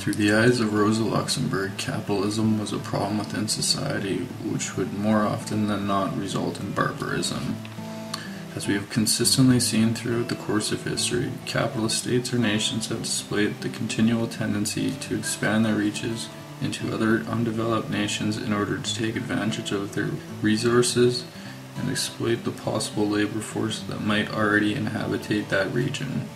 Through the eyes of Rosa Luxemburg, capitalism was a problem within society which would more often than not result in barbarism. As we have consistently seen throughout the course of history, capitalist states or nations have displayed the continual tendency to expand their reaches into other undeveloped nations in order to take advantage of their resources and exploit the possible labor force that might already inhabitate that region.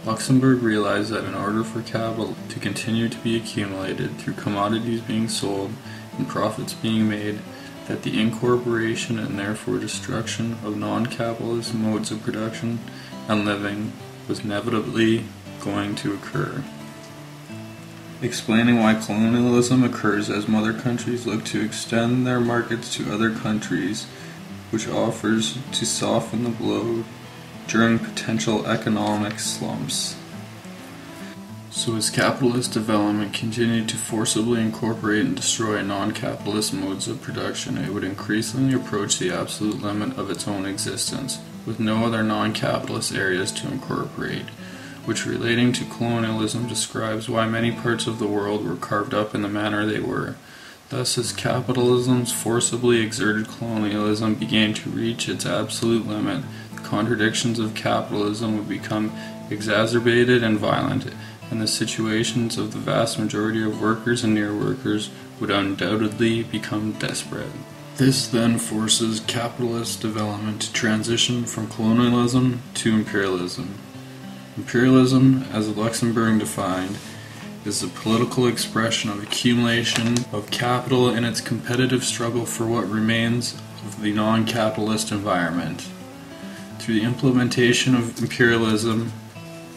Luxemburg realized that in order for capital to continue to be accumulated through commodities being sold and profits being made, that the incorporation and therefore destruction of non-capitalist modes of production and living was inevitably going to occur. Explaining why colonialism occurs as mother countries look to extend their markets to other countries, which offers to soften the blow during potential economic slumps. So as capitalist development continued to forcibly incorporate and destroy non-capitalist modes of production, it would increasingly approach the absolute limit of its own existence, with no other non-capitalist areas to incorporate, which relating to colonialism describes why many parts of the world were carved up in the manner they were. Thus, as capitalism's forcibly exerted colonialism began to reach its absolute limit, the contradictions of capitalism would become exacerbated and violent, and the situations of the vast majority of workers and near workers would undoubtedly become desperate. This then forces capitalist development to transition from colonialism to imperialism. Imperialism, as Luxemburg defined, is the political expression of accumulation of capital in its competitive struggle for what remains of the non-capitalist environment. Through the implementation of imperialism,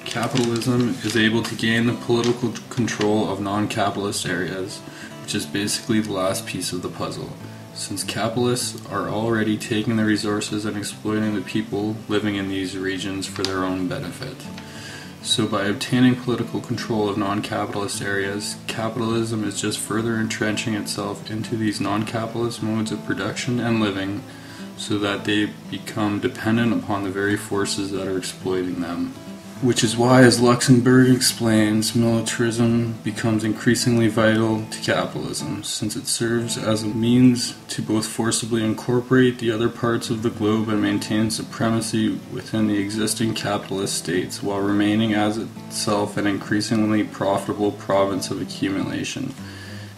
capitalism is able to gain the political control of non-capitalist areas, which is basically the last piece of the puzzle, since capitalists are already taking the resources and exploiting the people living in these regions for their own benefit. So by obtaining political control of non-capitalist areas, capitalism is just further entrenching itself into these non-capitalist modes of production and living so that they become dependent upon the very forces that are exploiting them. Which is why, as Luxemburg explains, militarism becomes increasingly vital to capitalism, since it serves as a means to both forcibly incorporate the other parts of the globe and maintain supremacy within the existing capitalist states, while remaining as itself an increasingly profitable province of accumulation.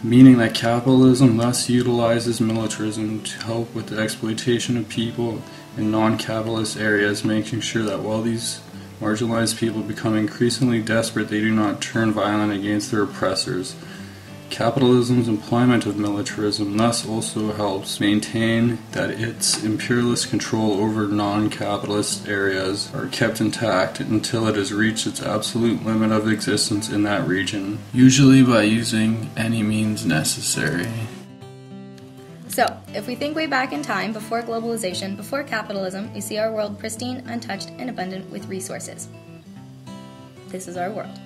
Meaning that capitalism thus utilizes militarism to help with the exploitation of people in non-capitalist areas, making sure that while these marginalized people become increasingly desperate, they do not turn violent against their oppressors. Capitalism's employment of militarism thus also helps maintain that its imperialist control over non-capitalist areas are kept intact until it has reached its absolute limit of existence in that region, usually by using any means necessary. So, if we think way back in time, before globalization, before capitalism, we see our world pristine, untouched, and abundant with resources. This is our world.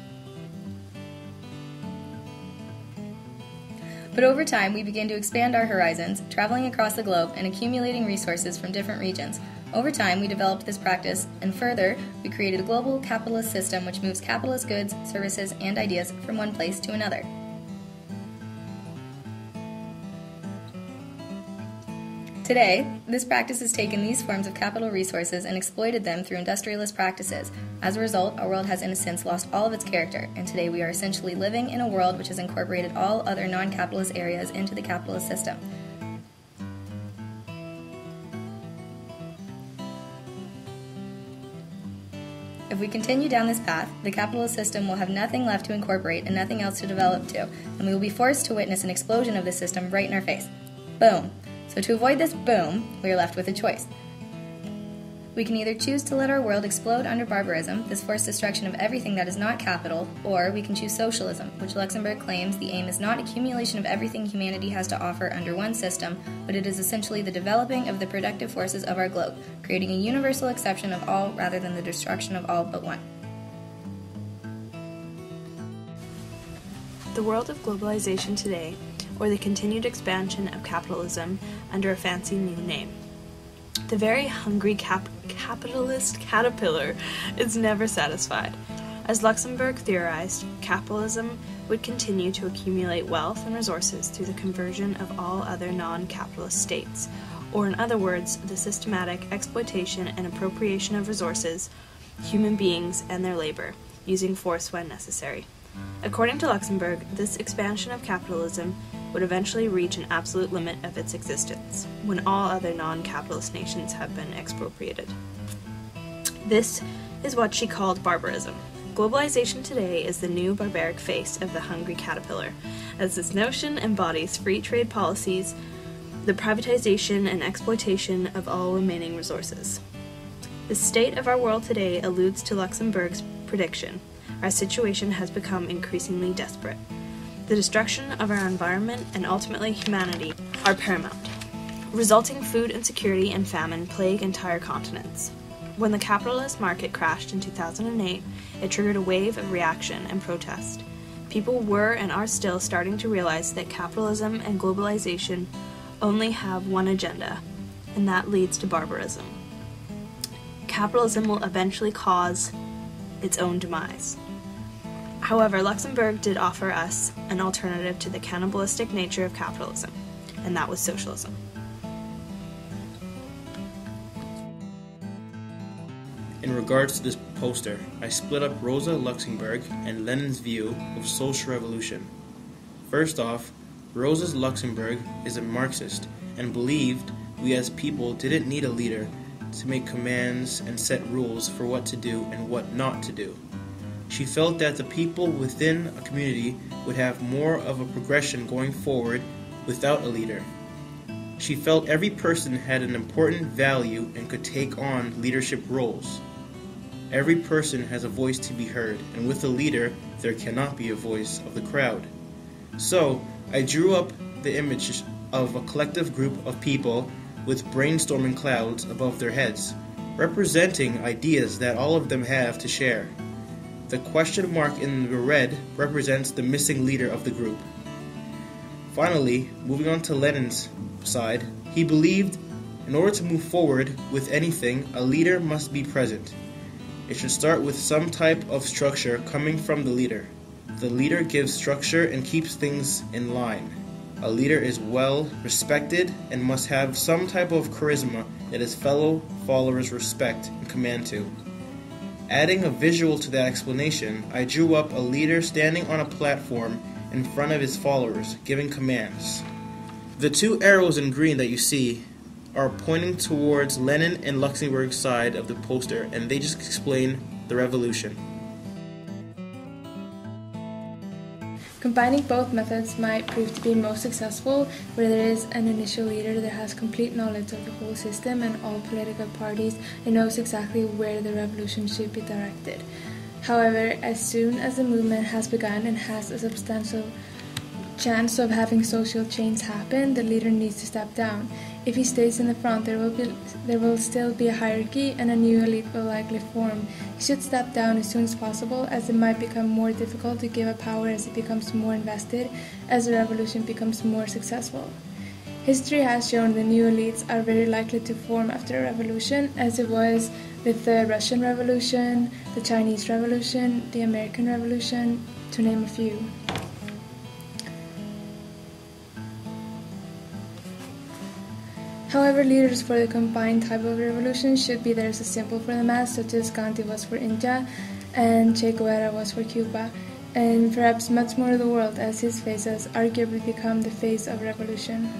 But over time, we begin to expand our horizons, traveling across the globe and accumulating resources from different regions. Over time, we developed this practice, and further, we created a global capitalist system which moves capitalist goods, services, and ideas from one place to another. Today, this practice has taken these forms of capital resources and exploited them through industrialist practices. As a result, our world has in a sense lost all of its character, and today we are essentially living in a world which has incorporated all other non-capitalist areas into the capitalist system. If we continue down this path, the capitalist system will have nothing left to incorporate and nothing else to develop to, and we will be forced to witness an explosion of the system right in our face. Boom. So to avoid this boom, we are left with a choice. We can either choose to let our world explode under barbarism, this forced destruction of everything that is not capital, or we can choose socialism, which Luxemburg claims the aim is not accumulation of everything humanity has to offer under one system, but it is essentially the developing of the productive forces of our globe, creating a universal exception of all rather than the destruction of all but one. The world of globalization today, or the continued expansion of capitalism under a fancy new name. The very hungry capitalist caterpillar is never satisfied. As Luxemburg theorized, capitalism would continue to accumulate wealth and resources through the conversion of all other non-capitalist states, or in other words, the systematic exploitation and appropriation of resources, human beings, and their labor, using force when necessary. According to Luxemburg, this expansion of capitalism would eventually reach an absolute limit of its existence, when all other non-capitalist nations have been expropriated. This is what she called barbarism. Globalization today is the new barbaric face of the hungry caterpillar, as this notion embodies free trade policies, the privatization and exploitation of all remaining resources. The state of our world today alludes to Luxemburg's prediction. Our situation has become increasingly desperate. The destruction of our environment and ultimately humanity are paramount. Resulting food insecurity and famine plague entire continents. When the capitalist market crashed in 2008, it triggered a wave of reaction and protest. People were and are still starting to realize that capitalism and globalization only have one agenda, and that leads to barbarism. Capitalism will eventually cause its own demise. However, Luxemburg did offer us an alternative to the cannibalistic nature of capitalism, and that was socialism. In regards to this poster, I split up Rosa Luxemburg and Lenin's view of social revolution. First off, Rosa Luxemburg is a Marxist and believed we as people didn't need a leader to make commands and set rules for what to do and what not to do. She felt that the people within a community would have more of a progression going forward without a leader. She felt every person had an important value and could take on leadership roles. Every person has a voice to be heard, and with a leader, there cannot be a voice of the crowd. So, I drew up the image of a collective group of people with brainstorming clouds above their heads, representing ideas that all of them have to share. The question mark in the red represents the missing leader of the group. Finally, moving on to Lenin's side, he believed in order to move forward with anything, a leader must be present. It should start with some type of structure coming from the leader. The leader gives structure and keeps things in line. A leader is well respected and must have some type of charisma that his fellow followers respect and command to. Adding a visual to that explanation, I drew up a leader standing on a platform in front of his followers, giving commands. The two arrows in green that you see are pointing towards Lenin and Luxemburg's side of the poster, and they just explain the revolution. Combining both methods might prove to be most successful, where there is an initial leader that has complete knowledge of the whole system and all political parties and knows exactly where the revolution should be directed. However, as soon as the movement has begun and has a substantial chance of having social change happen, the leader needs to step down. If he stays in the front, there will still be a hierarchy and a new elite will likely form. He should step down as soon as possible, as it might become more difficult to give up power as it becomes more invested, as the revolution becomes more successful. History has shown the new elites are very likely to form after a revolution, as it was with the Russian Revolution, the Chinese Revolution, the American Revolution, to name a few. However, leaders for the combined type of revolution should be there as a symbol for the mass, such as Gandhi was for India and Che Guevara was for Cuba, and perhaps much more of the world, as his face has arguably become the face of revolution.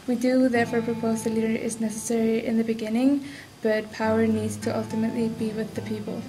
We do therefore propose the leader is necessary in the beginning, but power needs to ultimately be with the people.